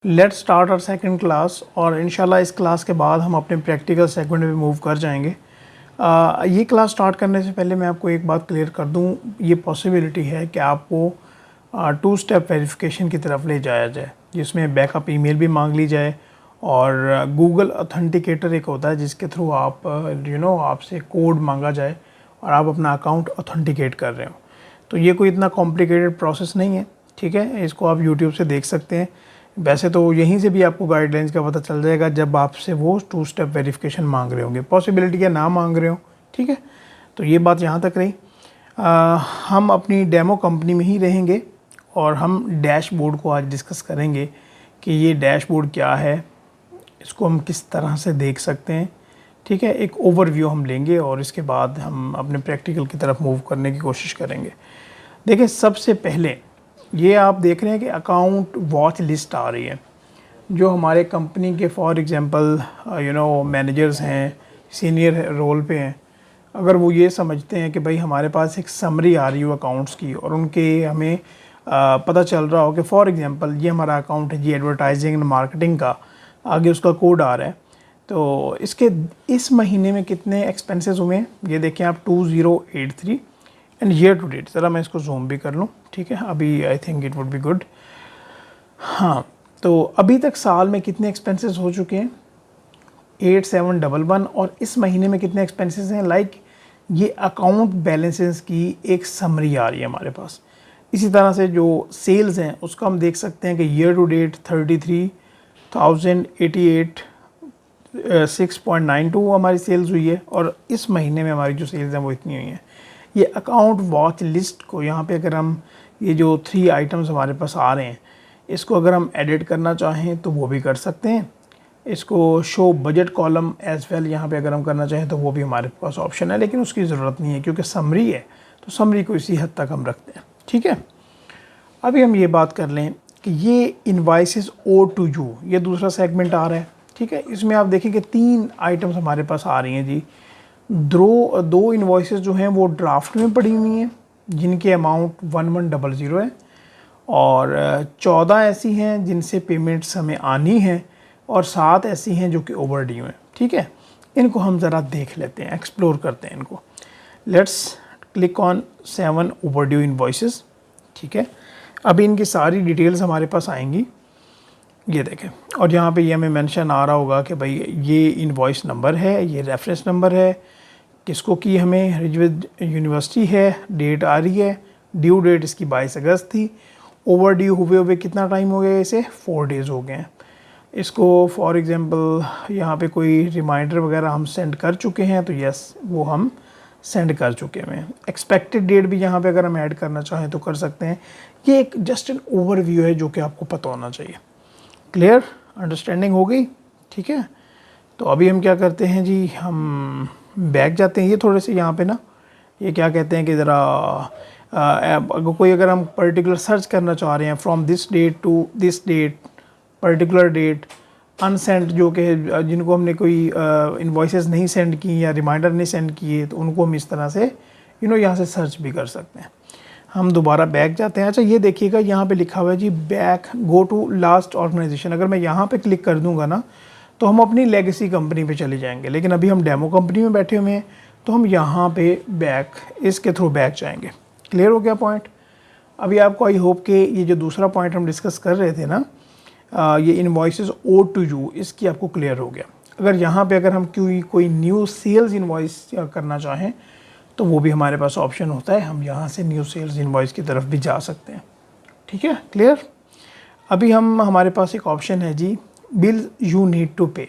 Let's start our second class और इंशाल्लाह इस क्लास के बाद हम अपने प्रैक्टिकल सेगमेंट में मूव कर जाएंगे। ये क्लास स्टार्ट करने से पहले मैं आपको एक बात क्लियर कर दूं, ये पॉसिबिलिटी है कि आपको टू स्टेप वेरिफिकेशन की तरफ ले जाया जाए, जिसमें बैकअप ईमेल भी मांग ली जाए और गूगल ऑथेंटिकेटर एक होता है जिसके थ्रू आप आपसे कोड मांगा जाए और आप अपना अकाउंट ऑथेंटिकेट कर रहे हो। तो ये कोई इतना कॉम्प्लिकेटेड प्रोसेस नहीं है, ठीक है। इसको आप यूट्यूब से देख सकते हैं। वैसे तो यहीं से भी आपको गाइडलाइंस का पता चल जाएगा जब आपसे वो टू स्टेप वेरिफिकेशन मांग रहे होंगे, पॉसिबिलिटी या ना मांग रहे हो, ठीक है। तो ये बात यहाँ तक रही। हम अपनी डेमो कंपनी में ही रहेंगे और हम डैशबोर्ड को आज डिस्कस करेंगे कि ये डैशबोर्ड क्या है, इसको हम किस तरह से देख सकते हैं, ठीक है। एक ओवरव्यू हम लेंगे और इसके बाद हम अपने प्रैक्टिकल की तरफ मूव करने की कोशिश करेंगे। देखिए, सबसे पहले ये आप देख रहे हैं कि अकाउंट वॉच लिस्ट आ रही है, जो हमारे कंपनी के फॉर एग्जांपल मैनेजर्स हैं, सीनियर रोल पे हैं। अगर वो ये समझते हैं कि भाई हमारे पास एक समरी आ रही हो अकाउंट्स की और उनके हमें पता चल रहा हो कि फॉर एग्जांपल ये हमारा अकाउंट है जी एडवर्टाइजिंग एंड मार्केटिंग का, आगे उसका कोड आ रहा है, तो इसके इस महीने में कितने एक्सपेंसेस हुए हैं ये देखें आप 2083 एंड ईयर टू डेट। ज़रा मैं इसको जूम भी कर लूँ, ठीक है। अभी I think it would be good. हाँ, तो अभी तक साल में कितने एक्सपेंसेस हो चुके हैं 8711 और इस महीने में कितने एक्सपेंसेस हैं, लाइक ये अकाउंट बैलेंसेस की एक समरी आ रही है हमारे पास। इसी तरह से जो सेल्स हैं उसका हम देख सकते हैं कि ईयर टू डेट 33,088 6.92 हमारी सेल्स हुई है और इस महीने में हमारी जो सेल्स हैं वो इतनी हुई हैं। ये अकाउंट वॉच लिस्ट को यहाँ पे अगर हम ये जो 3 आइटम्स हमारे पास आ रहे हैं इसको अगर हम एडिट करना चाहें तो वो भी कर सकते हैं। इसको show budget column as well यहाँ पे अगर हम करना चाहें तो वो भी हमारे पास ऑप्शन है, लेकिन उसकी ज़रूरत नहीं है क्योंकि समरी है, तो समरी को इसी हद तक हम रखते हैं, ठीक है। अभी हम ये बात कर लें कि ये इनवाइसेस ओ टू यू, ये दूसरा सेगमेंट आ रहा है, ठीक है। इसमें आप देखें कि 3 आइटम्स हमारे पास आ रही हैं जी। दो इन्वॉइसेस जो हैं वो ड्राफ्ट में पड़ी हुई हैं जिनके अमाउंट 1100 है और 14 ऐसी हैं जिनसे पेमेंट्स हमें आनी है और 7 ऐसी हैं जो कि ओवर ड्यू हैं, ठीक है। इनको हम ज़रा देख लेते हैं, एक्सप्लोर करते हैं इनको। Let's click on 7 over due invoices, ठीक है। अभी इनकी सारी डिटेल्स हमारे पास आएंगी, ये देखें, और यहाँ पे ये हमें मेंशन आ रहा होगा कि भाई ये इनवॉइस नंबर है, ये रेफरेंस नंबर है, किसको की हमें रिजविद यूनिवर्सिटी है, डेट आ रही है, ड्यू डेट इसकी 22 अगस्त थी, ओवर ड्यू हुए कितना टाइम हो गया, इसे 4 डेज़ हो गए हैं। इसको फॉर एग्जांपल यहाँ पे कोई रिमाइंडर वगैरह हम सेंड कर चुके हैं तो यस वो हम सेंड कर चुके हैं। एक्सपेक्टेड डेट भी यहाँ पे अगर हम ऐड करना चाहें तो कर सकते हैं। ये एक जस्ट एन ओवरव्यू है जो कि आपको पता होना चाहिए। क्लियर अंडरस्टैंडिंग हो गई, ठीक है। तो अभी हम क्या करते हैं जी, हम बैक जाते हैं। ये थोड़े से यहाँ पे ना ये क्या कहते हैं कि ज़रा अगर हम पर्टिकुलर सर्च करना चाह रहे हैं from this date to this date, particular date unsend, जो कि जिनको हमने कोई इन्वॉइसेस नहीं सेंड की या रिमाइंडर नहीं सेंड किए, तो उनको हम इस तरह से यहाँ से सर्च भी कर सकते हैं। हम दोबारा बैक जाते हैं। अच्छा, ये देखिएगा यहाँ पे लिखा हुआ है जी back go to last organisation. अगर मैं यहाँ पे क्लिक कर दूंगा ना तो हम अपनी लेगेसी कंपनी पे चले जाएंगे, लेकिन अभी हम डेमो कंपनी में बैठे हुए हैं तो हम यहाँ पे बैक, इसके थ्रू बैक जाएंगे। क्लियर हो गया पॉइंट। अभी आपको आई होप कि ये जो दूसरा पॉइंट हम डिस्कस कर रहे थे ना, ये इन्वॉइसेस ओ टू यू, इसकी आपको क्लियर हो गया। अगर यहाँ पे अगर हम कोई न्यू सेल्स इन्वॉइस करना चाहें तो वो भी हमारे पास ऑप्शन होता है, हम यहाँ से न्यू सेल्स इन्वॉइस की तरफ भी जा सकते हैं, ठीक है। क्लियर। अभी हमारे पास एक ऑप्शन है जी बिल यू नीड टू पे।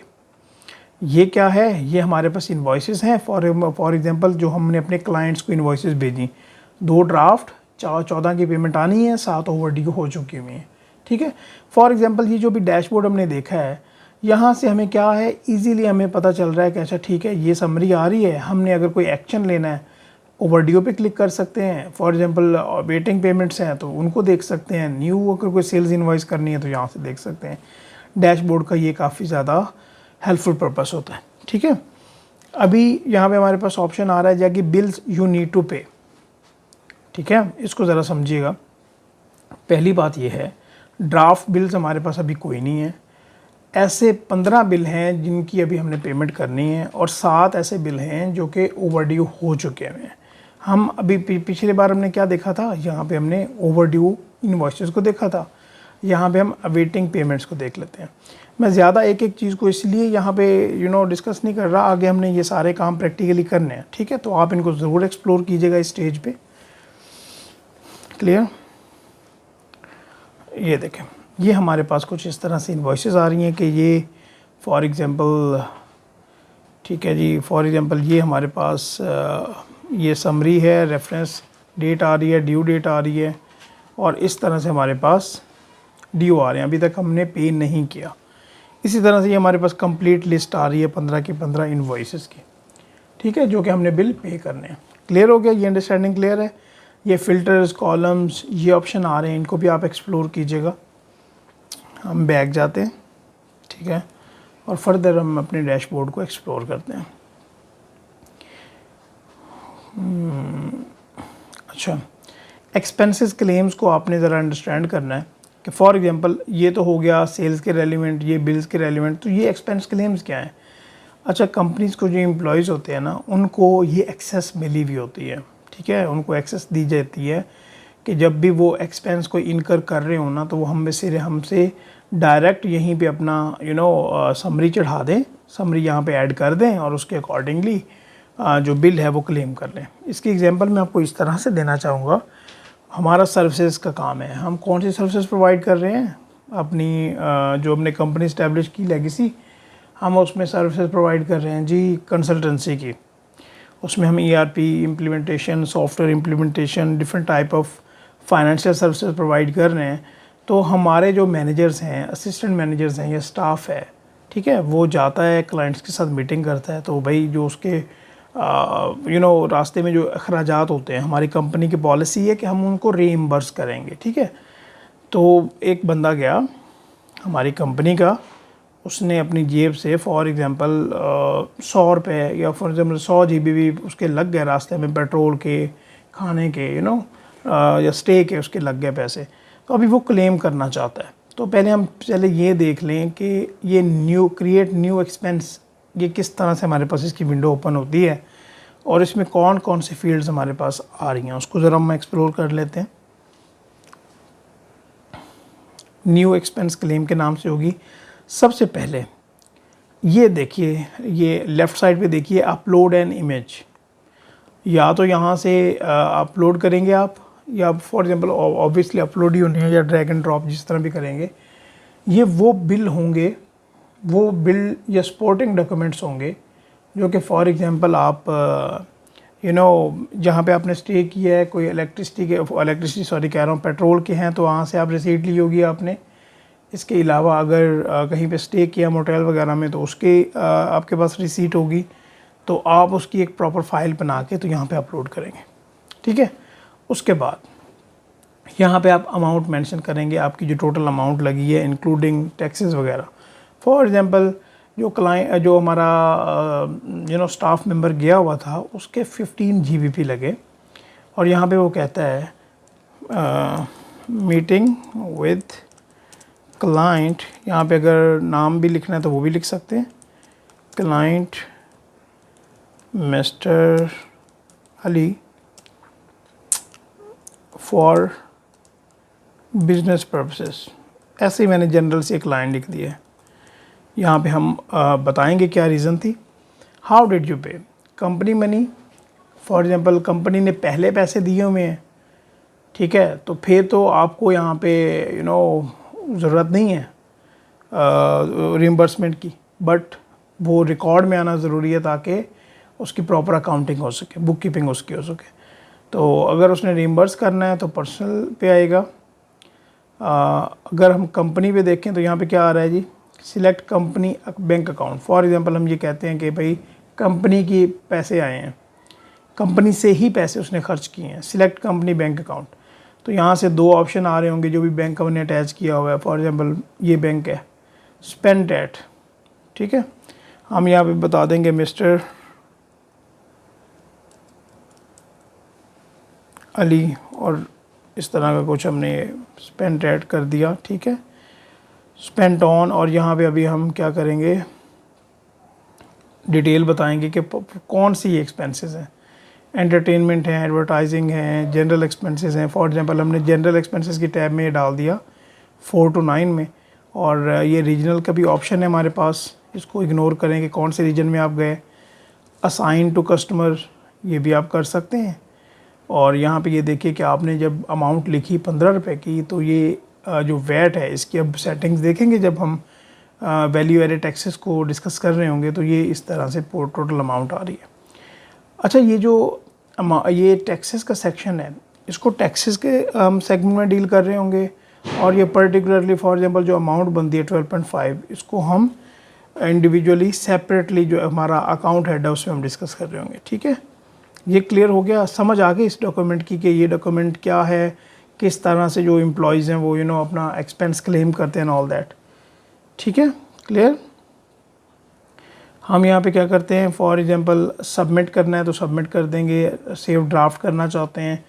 ये क्या है, ये हमारे पास इन्वॉइसेस हैं। फॉर एग्जांपल जो हमने अपने क्लाइंट्स को इन्वॉइसेस भेजी, 2 ड्राफ्ट, 14 की पेमेंट आनी है, 7 ओवर ड्यू हो चुकी हुई हैं, ठीक है। फॉर एग्जांपल ये जो भी डैशबोर्ड हमने देखा है, यहाँ से हमें क्या है, इजीली हमें पता चल रहा है कि अच्छा ठीक है ये समरी आ रही है, हमने अगर कोई एक्शन लेना है ओवर ड्यू पे क्लिक कर सकते हैं। फॉर एग्जांपल वेटिंग पेमेंट्स हैं तो उनको देख सकते हैं, न्यू अगर कोई सेल्स इन्वॉइस करनी है तो यहाँ से देख सकते हैं। डैशबोर्ड का ये काफ़ी ज़्यादा हेल्पफुल पर्पस होता है, ठीक है। अभी यहाँ पे हमारे पास ऑप्शन आ रहा है जाकि बिल्स यू नीड टू पे, ठीक है। इसको ज़रा समझिएगा। पहली बात ये है ड्राफ्ट बिल्स हमारे पास अभी कोई नहीं है। ऐसे 15 बिल हैं जिनकी अभी हमने पेमेंट करनी है और 7 ऐसे बिल हैं जो कि ओवरड्यू हो चुके हैं। हम अभी पिछली बार हमने क्या देखा था, यहाँ पे हमने ओवरड्यू इनवॉइसेस को देखा था, यहाँ पे हम अवेटिंग पेमेंट्स को देख लेते हैं। मैं ज़्यादा एक एक चीज़ को इसलिए यहाँ पे डिस्कस नहीं कर रहा, आगे हमने ये सारे काम प्रैक्टिकली करने हैं, ठीक है। तो आप इनको ज़रूर एक्सप्लोर कीजिएगा इस स्टेज पे। क्लियर? ये देखें, ये हमारे पास कुछ इस तरह से इनवॉइसेस आ रही हैं कि ये फॉर एग्ज़ाम्पल, ठीक है जी, फॉर एग्ज़ाम्पल ये हमारे पास ये समरी है, रेफरेंस डेट आ रही है, ड्यू डेट आ रही है, और इस तरह से हमारे पास ड्यू आ रहे हैं, अभी तक हमने पे नहीं किया। इसी तरह से ये हमारे पास कंप्लीट लिस्ट आ रही है 15 की 15 इनवॉइसेस की, ठीक है, जो कि हमने बिल पे करने हैं। क्लियर हो गया? ये अंडरस्टैंडिंग क्लियर है? ये फ़िल्टर्स, कॉलम्स, ये ऑप्शन आ रहे हैं, इनको भी आप एक्सप्लोर कीजिएगा। हम बैक जाते हैं, ठीक है, और फर्दर हम अपने डैशबोर्ड को एक्सप्लोर करते हैं। अच्छा, एक्सपेंसेस क्लेम्स को आपने ज़रा अंडरस्टैंड करना है कि फॉर एग्जांपल ये तो हो गया सेल्स के रेलिवेंट, ये बिल्स के रेलिवेंट, तो ये एक्सपेंस क्लेम्स क्या हैं? अच्छा, कंपनीज़ को जो एम्प्लॉयज़ होते हैं ना, उनको ये एक्सेस मिली हुई होती है, ठीक है, उनको एक्सेस दी जाती है कि जब भी वो एक्सपेंस को इनकर कर रहे हो ना, तो वो हमसे डायरेक्ट यहीं पे अपना समरी चढ़ा दें, समरी यहाँ पे ऐड कर दें और उसके अकॉर्डिंगली जो बिल है वो क्लेम कर लें। इसकी एग्जांपल मैं आपको इस तरह से देना चाहूँगा। हमारा सर्विसेज का काम है, हम कौन सी सर्विसेज प्रोवाइड कर रहे हैं? अपनी जो हमने कंपनी इस्टेब्लिश की लेगेसी, हम उसमें सर्विसेज प्रोवाइड कर रहे हैं जी कंसल्टेंसी की। उसमें हम ERP implementation, software implementation, different type of financial services provide कर रहे हैं। तो हमारे जो मैनेजर्स हैं, असिस्टेंट मैनेजर्स हैं या स्टाफ है, ठीक है, वो जाता है क्लाइंट्स के साथ मीटिंग करता है। तो भाई जो उसके रास्ते में जो अखराजात होते हैं, हमारी कंपनी की पॉलिसी है कि हम उनको रीइम्बर्स करेंगे, ठीक है। तो एक बंदा गया हमारी कंपनी का, उसने अपनी जेब से फॉर एग्ज़ाम्पल 100 रुपये या फॉर एग्ज़ाम्पल 100 GB भी उसके लग गए रास्ते में, पेट्रोल के, खाने के, या स्टे के उसके लग गए पैसे। तो अभी वो क्लेम करना चाहता है। तो पहले ये देख लें कि ये क्रिएट न्यू एक्सपेंस, ये किस तरह से हमारे पास इसकी विंडो ओपन होती है और इसमें कौन कौन सी फील्ड्स हमारे पास आ रही हैं, उसको ज़रा हम एक्सप्लोर कर लेते हैं। न्यू एक्सपेंस क्लेम के नाम से होगी। सबसे पहले ये देखिए, ये लेफ़्ट साइड पे देखिए, अपलोड एन इमेज। या तो यहाँ से अपलोड करेंगे आप, या फॉर एग्जांपल ऑब्वियसली अपलोड ही होने हैं, या ड्रैग एंड ड्रॉप जिस तरह भी करेंगे। ये वो बिल होंगे, वो बिल या सपोर्टिंग डॉक्यूमेंट्स होंगे जो कि फॉर एग्जांपल आप जहाँ पे आपने स्टे किया है, कोई पेट्रोल के हैं, तो वहाँ से आप रिसीट ली होगी आपने। इसके अलावा अगर कहीं पे स्टे किया मोटेल वगैरह में, तो उसके आपके पास रिसीट होगी, तो आप उसकी एक प्रॉपर फाइल बना के तो यहाँ पे अपलोड करेंगे, ठीक है। उसके बाद यहाँ पे आप अमाउंट मेंशन करेंगे, आपकी जो टोटल अमाउंट लगी है इंक्लूडिंग टैक्सेस वगैरह। फॉर एग्जांपल जो हमारा स्टाफ मेंबर गया हुआ था, उसके 15 GBP लगे, और यहाँ पे वो कहता है मीटिंग विद क्लाइंट। यहाँ पे अगर नाम भी लिखना है तो वो भी लिख सकते हैं, client mister Ali for business purposes. ऐसे ही मैंने जनरल से एक लाइन लिख दी है। यहाँ पे हम बताएंगे क्या रीज़न थी। हाउ डिड यू पे? Company money. For example company ने पहले पैसे दिए हुए हैं, ठीक है, तो फिर तो आपको यहाँ पे ज़रूरत नहीं है रिम्बर्समेंट की, बट वो रिकॉर्ड में आना ज़रूरी है ताकि उसकी प्रॉपर अकाउंटिंग हो सके, बुक कीपिंग उसकी हो सके। तो अगर उसने रिम्बर्स करना है तो पर्सनल पे आएगा। अगर हम कंपनी पे देखें तो यहाँ पे क्या आ रहा है जी, select company bank account. For example हम ये कहते हैं कि भाई कंपनी की पैसे आए हैं, कंपनी से ही पैसे उसने खर्च किए हैं, सिलेक्ट कंपनी बैंक अकाउंट। तो यहाँ से 2 ऑप्शन आ रहे होंगे जो भी बैंक हमने अटैच किया हुआ है। फॉर एग्जांपल ये बैंक है, स्पेंड एट, ठीक है, हम यहाँ पे बता देंगे मिस्टर अली, और इस तरह का कुछ हमने स्पेंट ऐड कर दिया, ठीक है, स्पेंट ऑन। और यहाँ पे अभी हम क्या करेंगे, डिटेल बताएंगे कि कौन सी एक्सपेंसेस हैं। एंटरटेनमेंट है, एडवर्टाइजिंग है, जनरल एक्सपेंसेस हैं। फॉर एग्जांपल हमने जनरल एक्सपेंसेस की टैब में डाल दिया 4 to 9 में, और ये रीजनल का भी ऑप्शन है हमारे पास, इसको इग्नोर करें कि कौन से रीजन में आप गए। असाइन टू कस्टमर ये भी आप कर सकते हैं। और यहाँ पे ये देखिए कि आपने जब अमाउंट लिखी 15 रुपये की, तो ये जो वैट है इसकी अब सेटिंग्स देखेंगे जब हम वैल्यू एडेड टैक्सेस को डिस्कस कर रहे होंगे, तो ये इस तरह से टोटल अमाउंट आ रही है। अच्छा, ये टैक्सेस का सेक्शन है, इसको टैक्सेस के सेगमेंट में डील कर रहे होंगे, और ये पर्टिकुलरली फॉर एग्जांपल जो अमाउंट बनती है 12.5, इसको हम इंडिविजुअली सेपरेटली जो हमारा अकाउंट हेड है उसमें हम डिस्कस कर रहे होंगे, ठीक है। ये क्लियर हो गया, समझ आ गई इस डॉक्यूमेंट की कि ये डॉक्यूमेंट क्या है, किस तरह से जो एम्प्लॉयज़ हैं वो अपना एक्सपेंस क्लेम करते हैं, ऑल दैट, ठीक है, क्लियर। हम यहाँ पे क्या करते हैं, फॉर एग्जांपल सबमिट करना है तो सबमिट कर देंगे, सेव ड्राफ्ट करना चाहते हैं,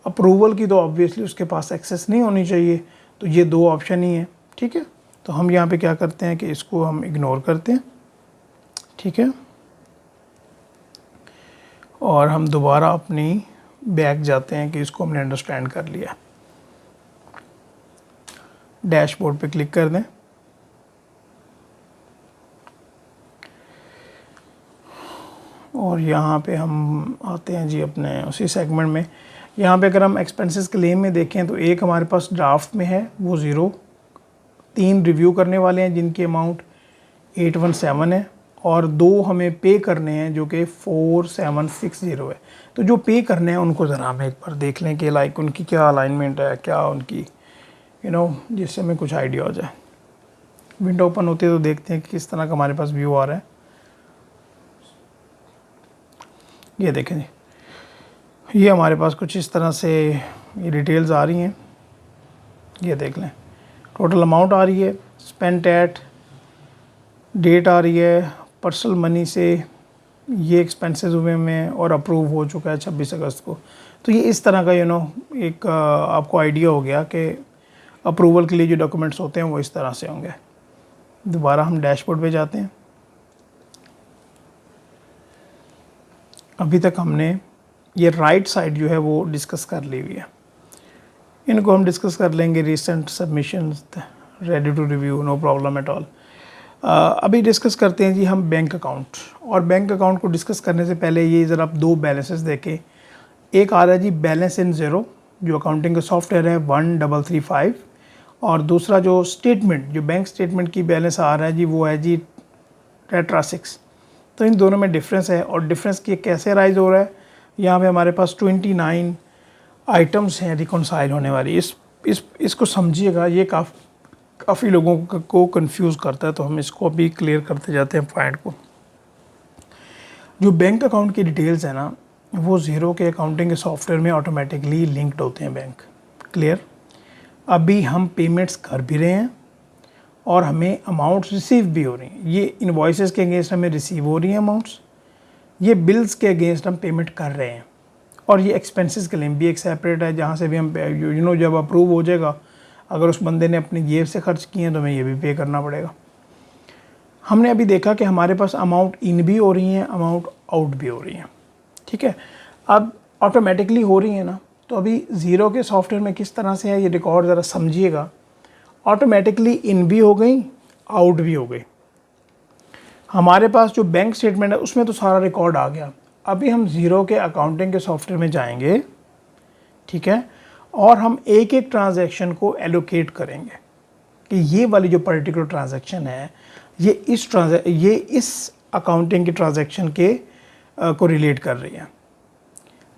अप्रूवल की तो ऑब्वियसली उसके पास एक्सेस नहीं होनी चाहिए, तो ये 2 ऑप्शन ही हैं, ठीक है। तो हम यहाँ पे क्या करते हैं कि इसको हम इग्नोर करते हैं, ठीक है, और हम दोबारा अपनी बैक जाते हैं कि इसको हमने अंडरस्टैंड कर लिया। डैशबोर्ड पे क्लिक कर दें, और यहाँ पे हम आते हैं जी अपने उसी सेगमेंट में। यहाँ पे अगर हम एक्सपेंसेस क्लेम में देखें तो एक हमारे पास ड्राफ्ट में है वो 0, 3 रिव्यू करने वाले हैं जिनकी अमाउंट 817 है, और 2 हमें पे करने हैं जो कि 4760 है। तो जो पे करने हैं उनको ज़रा हम एक बार देख लें कि लाइक उनकी क्या अलाइनमेंट है, क्या उनकी जिससे हमें कुछ आइडिया हो जाए। विंडो ओपन होती है तो देखते हैं कि किस तरह का हमारे पास व्यू आ रहा है। ये देखें जी, ये हमारे पास कुछ इस तरह से ये डिटेल्स आ रही हैं, ये देख लें, टोटल अमाउंट आ रही है, स्पेंट एट, डेट आ रही है, पर्सनल मनी से ये एक्सपेंसेस हुए में और अप्रूव हो चुका है 26 अगस्त को। तो ये इस तरह का एक आपको आइडिया हो गया कि अप्रूवल के लिए जो डॉक्यूमेंट्स होते हैं वो इस तरह से होंगे। दोबारा हम डैशबोर्ड पे जाते हैं। अभी तक हमने ये राइट साइड जो है वो डिस्कस कर ली हुई है, इनको हम डिस्कस कर लेंगे। Recent submissions ready to review, no problem at all. अभी डिस्कस करते हैं जी हम बैंक अकाउंट। और बैंक अकाउंट को डिस्कस करने से पहले ये ज़रा आप 2 बैलेंसेस देखें। एक आ रहा है जी बैलेंस इन ज़ीरो, जो अकाउंटिंग का सॉफ्टवेयर है 1335, और दूसरा जो स्टेटमेंट, जो बैंक स्टेटमेंट की बैलेंस आ रहा है जी वो है जी टेट्रा 6। तो इन दोनों में डिफरेंस है, और डिफरेंस की कैसे राइज हो रहा है, यहाँ पे हमारे पास 29 आइटम्स हैं रिकॉन्साइल होने वाली। इसको समझिएगा, ये काफ़ी लोगों को कंफ्यूज करता है, तो हम इसको भी क्लियर करते जाते हैं पॉइंट को। जो बैंक अकाउंट की डिटेल्स है ना, वो ज़ीरो के अकाउंटिंग के सॉफ्टवेयर में ऑटोमेटिकली लिंक्ड होते हैं बैंक, क्लियर। अभी हम पेमेंट्स कर भी रहे हैं और हमें अमाउंट्स रिसीव भी हो रही हैं। ये इनवॉइसेस के अगेंस्ट हमें रिसीव हो रही हैं अमाउंट्स, ये बिल्स के अगेंस्ट हम पेमेंट कर रहे हैं, और ये एक्सपेंसेस क्लेम भी एक सेपरेट है, जहाँ से भी हम जब अप्रूव हो जाएगा, अगर उस बंदे ने अपनी जेब से खर्च किए हैं तो हमें ये भी पे करना पड़ेगा। हमने अभी देखा कि हमारे पास अमाउंट इन भी हो रही हैं, अमाउंट आउट भी हो रही हैं, ठीक है। अब ऑटोमेटिकली हो रही है ना, तो अभी ज़ीरो के सॉफ्टवेयर में किस तरह से है ये रिकॉर्ड ज़रा समझिएगा। ऑटोमेटिकली इन भी हो गई, आउट भी हो गई। हमारे पास जो बैंक स्टेटमेंट है उसमें तो सारा रिकॉर्ड आ गया। अभी हम ज़ीरो के अकाउंटिंग के सॉफ्टवेयर में जाएंगे, ठीक है, और हम एक एक ट्रांजैक्शन को एलोकेट करेंगे कि ये वाली जो पर्टिकुलर ट्रांजैक्शन है ये इस अकाउंटिंग की ट्रांजैक्शन के को रिलेट कर रही है।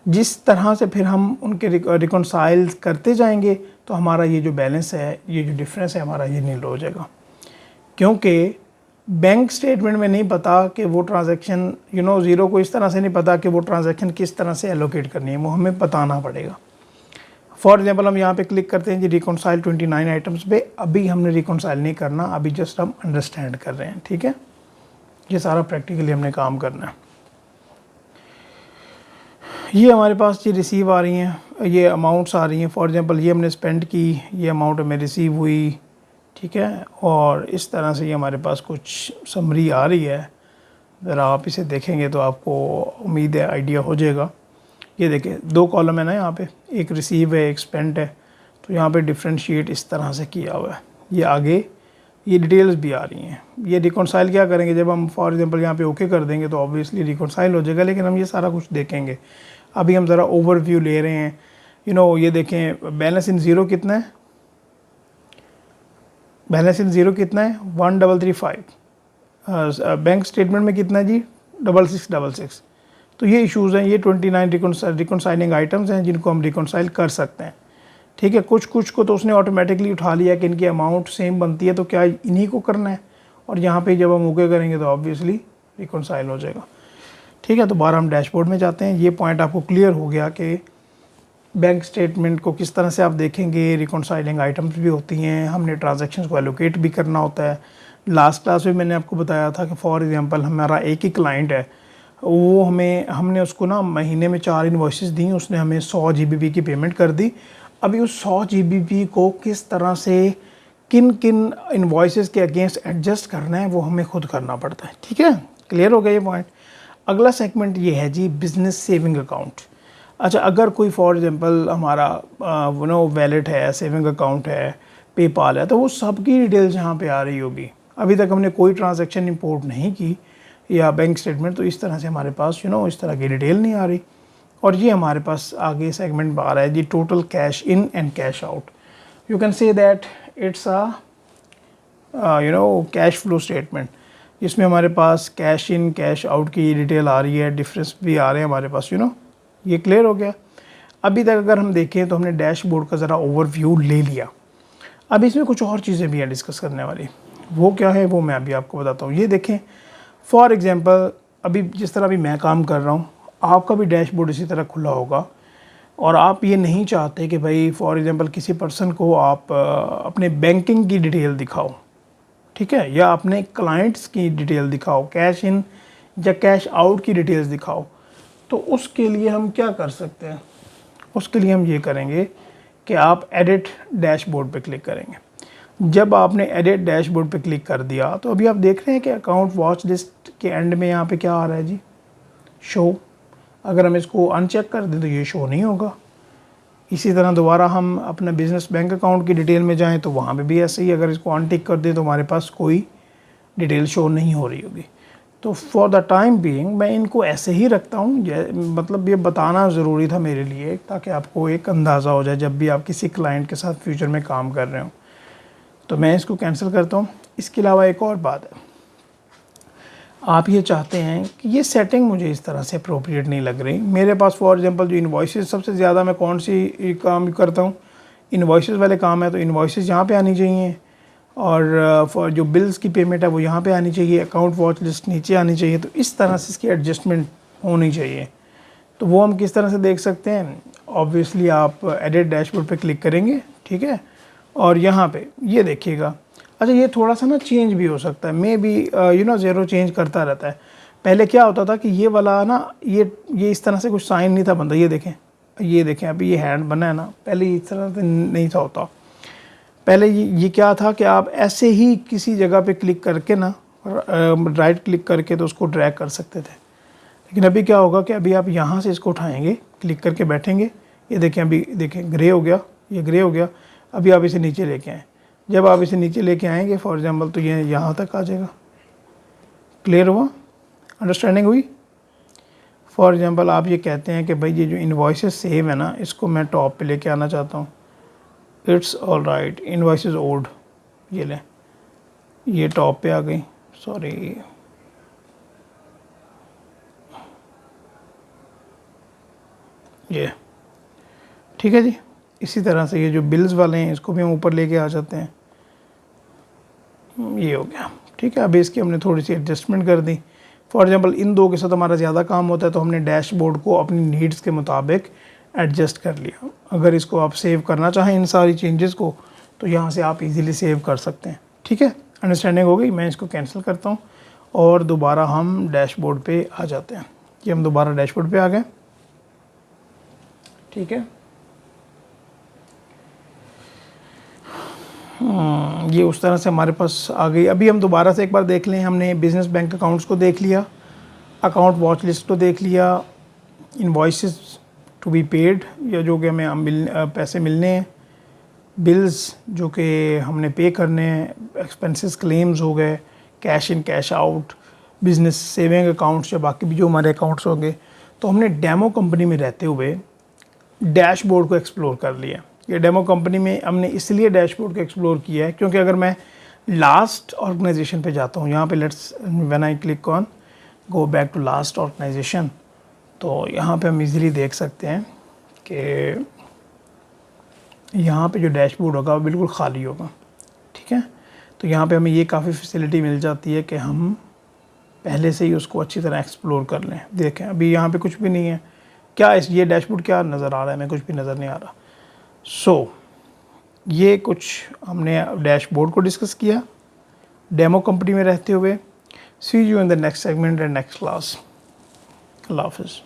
जिस तरह से फिर हम उनके रिकॉन्साइल करते जाएंगे तो हमारा ये जो बैलेंस है, ये जो डिफरेंस है हमारा, ये नील हो जाएगा। क्योंकि बैंक स्टेटमेंट में नहीं पता कि वो ट्रांजैक्शन ज़ीरो को इस तरह से नहीं पता कि वो ट्रांजैक्शन किस तरह से एलोकेट करनी है, वो हमें बताना पड़ेगा। फॉर एग्जांपल हम यहाँ पे क्लिक करते हैं जी रिकॉन्साइल 29 आइटम्स पे। अभी हमने रिकॉन्साइल नहीं करना, अभी जस्ट हम अंडरस्टैंड कर रहे हैं, ठीक है। ये सारा प्रैक्टिकली हमने काम करना है। ये हमारे पास जी रिसीव आ रही हैं ये अमाउंट्स आ रही हैं। फॉर एग्जांपल ये हमने स्पेंड की, ये अमाउंट हमें रिसीव हुई, ठीक है। और इस तरह से ये हमारे पास कुछ समरी आ रही है। ज़रा आप इसे देखेंगे तो आपको उम्मीद है आइडिया हो जाएगा। ये देखिए 2 कॉलम है ना यहाँ पे, एक रिसीव है एक स्पेंड है, तो यहाँ पे डिफ्रेंशिएट इस तरह से किया हुआ है। ये आगे ये डिटेल्स भी आ रही हैं। ये रिकॉन्साइल क्या करेंगे, जब हम फॉर एग्जांपल यहाँ पे ओके कर देंगे तो ऑब्वियसली रिकॉन्साइल हो जाएगा, लेकिन हम ये सारा कुछ देखेंगे। अभी हम ज़रा ओवरव्यू ले रहे हैं। ये देखें बैलेंस इन ज़ीरो कितना है, बैलेंस इन ज़ीरो कितना है 1335। बैंक स्टेटमेंट में कितना है जी 6666। तो ये इश्यूज़ हैं, ये 29 रिकॉन्साइलिंग आइटम्स हैं जिनको हम रिकॉन्साइल कर सकते हैं, ठीक है। कुछ को तो उसने ऑटोमेटिकली उठा लिया कि इनकी अमाउंट सेम बनती है, तो क्या इन्हीं को करना है, और यहाँ पे जब हम ओके करेंगे तो ऑब्वियसली रिकॉन्साइल हो जाएगा, ठीक है। तो बाहर हम डैशबोर्ड में जाते हैं। ये पॉइंट आपको क्लियर हो गया कि बैंक स्टेटमेंट को किस तरह से आप देखेंगे, रिकॉन्साइलिंग आइटम्स भी होती हैं, हमने ट्रांजैक्शंस को एलोकेट भी करना होता है। लास्ट क्लास में मैंने आपको बताया था कि फॉर एग्जांपल हमारा एक ही क्लाइंट है, वो हमने उसको ना महीने में 4 इन्वॉइसेस दी, उसने हमें 100 GBP की पेमेंट कर दी। अभी उस 100 GBP को किस तरह से किन किन इन्वॉइसेस के अगेंस्ट एडजस्ट करना है वो हमें खुद करना पड़ता है, ठीक है। क्लियर हो गया ये पॉइंट। अगला सेगमेंट ये है जी बिजनेस सेविंग अकाउंट। अच्छा, अगर कोई फॉर एग्जांपल हमारा वैलेट है, सेविंग अकाउंट है, पेपाल है, तो वो सबकी डिटेल्स यहाँ पे आ रही होगी। अभी तक हमने कोई ट्रांजैक्शन इंपोर्ट नहीं की या बैंक स्टेटमेंट, तो इस तरह से हमारे पास इस तरह की डिटेल नहीं आ रही। और ये हमारे पास आगे सेगमेंट आ रहा है जी total cash in and cash out. You can say that it's a cash flow statement, जिसमें हमारे पास कैश इन कैश आउट की डिटेल आ रही है, डिफरेंस भी आ रहे हैं हमारे पास। ये क्लियर हो गया। अभी तक अगर हम देखें तो हमने डैशबोर्ड का ज़रा ओवरव्यू ले लिया। अब इसमें कुछ और चीज़ें भी हैं डिस्कस करने वाली, वो क्या है वो मैं अभी आपको बताता हूँ। ये देखें फॉर एग्जांपल अभी जिस तरह अभी मैं काम कर रहा हूँ, आपका भी डैशबोर्ड इसी तरह खुला होगा, और आप ये नहीं चाहते कि भाई फॉर एग्जांपल किसी पर्सन को आप अपने बैंकिंग की डिटेल दिखाओ, ठीक है, या अपने क्लाइंट्स की डिटेल दिखाओ, कैश इन या कैश आउट की डिटेल्स दिखाओ। तो उसके लिए हम क्या कर सकते हैं, उसके लिए हम ये करेंगे कि आप एडिट डैशबोर्ड पे क्लिक करेंगे। जब आपने एडिट डैशबोर्ड पे क्लिक कर दिया तो अभी आप देख रहे हैं कि अकाउंट वॉच लिस्ट के एंड में यहाँ पे क्या आ रहा है जी, शो। अगर हम इसको अनचेक कर दें तो ये शो नहीं होगा। इसी तरह दोबारा हम अपना बिजनेस बैंक अकाउंट की डिटेल में जाएँ तो वहाँ पे भी ऐसे ही, अगर इसको अनटिक कर दें तो हमारे पास कोई डिटेल शो नहीं हो रही होगी। तो फॉर द टाइम बीइंग मैं इनको ऐसे ही रखता हूँ, मतलब ये बताना ज़रूरी था मेरे लिए ताकि आपको एक अंदाज़ा हो जाए जब भी आप किसी क्लाइंट के साथ फ्यूचर में काम कर रहे हो। तो मैं इसको कैंसिल करता हूँ। इसके अलावा एक और बात है, आप ये चाहते हैं कि ये सेटिंग मुझे इस तरह से अप्रोप्रिएट नहीं लग रही। मेरे पास फॉर एग्जांपल जो इन्वॉइसेस सबसे ज़्यादा मैं कौन सी काम करता हूँ, इन्वॉइसेस वाले काम है, तो इन्वॉइसेस यहाँ पे आनी चाहिए, और फॉर जो बिल्स की पेमेंट है वो यहाँ पे आनी चाहिए, अकाउंट वॉच लिस्ट नीचे आनी चाहिए। तो इस तरह से इसकी एडजस्टमेंट होनी चाहिए। तो वो हम किस तरह से देख सकते हैं, ऑब्वियसली आप एडिट डैशबोर्ड पे क्लिक करेंगे, ठीक है, और यहाँ पे ये देखिएगा। अच्छा, ये थोड़ा सा ना चेंज भी हो सकता है, मे बी ज़ीरो चेंज करता रहता है। पहले क्या होता था कि ये वाला ना ये इस तरह से कुछ साइन नहीं था बनता। ये देखें अभी ये हैंड बना है ना, पहले इस तरह से नहीं था होता। पहले ये क्या था कि आप ऐसे ही किसी जगह पे क्लिक करके ना राइट क्लिक करके तो उसको ड्रैग कर सकते थे। लेकिन अभी क्या होगा कि अभी आप यहाँ से इसको उठाएंगे, क्लिक करके बैठेंगे, ये देखें अभी देखें ग्रे हो गया, ये ग्रे हो गया। अभी आप इसे नीचे लेके आएँ, जब आप इसे नीचे लेके आएंगे फॉर एग्जांपल तो ये यहाँ तक आ जाएगा। क्लियर हुआ, अंडरस्टैंडिंग हुई। फॉर एग्जांपल आप ये कहते हैं कि भाई ये जो इन्वॉइसेस सेव है ना, इसको मैं टॉप पे लेके आना चाहता हूँ। It's all right, invoices old, ये लें, ये टॉप पे आ गई, सॉरी ये, ठीक है जी। इसी तरह से ये जो बिल्स वाले हैं इसको भी हम ऊपर लेके आ जाते हैं, ये हो गया, ठीक है। अभी इसकी हमने थोड़ी सी एडजस्टमेंट कर दी। फॉर एग्जांपल इन दो के साथ हमारा ज़्यादा काम होता है तो हमने डैशबोर्ड को अपनी नीड्स के मुताबिक एडजस्ट कर लिया। अगर इसको आप सेव करना चाहें इन सारी चेंजेस को तो यहाँ से आप इजीली सेव कर सकते हैं, ठीक है। अंडरस्टैंडिंग हो गई। मैं इसको कैंसिल करता हूँ और दोबारा हम डैशबोर्ड पे आ जाते हैं। कि हम दोबारा डैशबोर्ड पे आ गए, ठीक है। ये उस तरह से हमारे पास आ गई। अभी हम दोबारा से एक बार देख लें, हमने बिज़नेस बैंक अकाउंट्स को देख लिया, अकाउंट वॉच लिस्ट को देख लिया, इनवॉइसेस टू बी पेड या जो कि हमें पैसे मिलने हैं, बिल्स जो कि हमने पे करने हैं, एक्सपेंसेस क्लेम्स हो गए, cash in cash out, business saving accounts या बाकी भी जो हमारे अकाउंट्स होंगे। तो हमने डेमो कंपनी में रहते हुए डैशबोर्ड को एक्सप्लोर कर लिया। ये डेमो कंपनी में हमने इसलिए डैशबोर्ड को एक्सप्लोर किया है क्योंकि अगर मैं लास्ट ऑर्गेनाइजेशन पे जाता हूँ, यहाँ पे let's when I click on go back to last organization, तो यहाँ पे हम इजीली देख सकते हैं कि यहाँ पे जो डैशबोर्ड होगा वो बिल्कुल खाली होगा। ठीक है, तो यहाँ पे हमें ये काफ़ी फैसिलिटी मिल जाती है कि हम पहले से ही उसको अच्छी तरह एक्सप्लोर कर लें। देखें अभी यहाँ पे कुछ भी नहीं है, क्या ये डैशबोर्ड क्या नज़र आ रहा है, हमें कुछ भी नज़र नहीं आ रहा। सो ये कुछ हमने डैशबोर्ड को डिस्कस किया डेमो कंपनी में रहते हुए। See you in the next segment and next class. अल्लाह हाफ़िज़।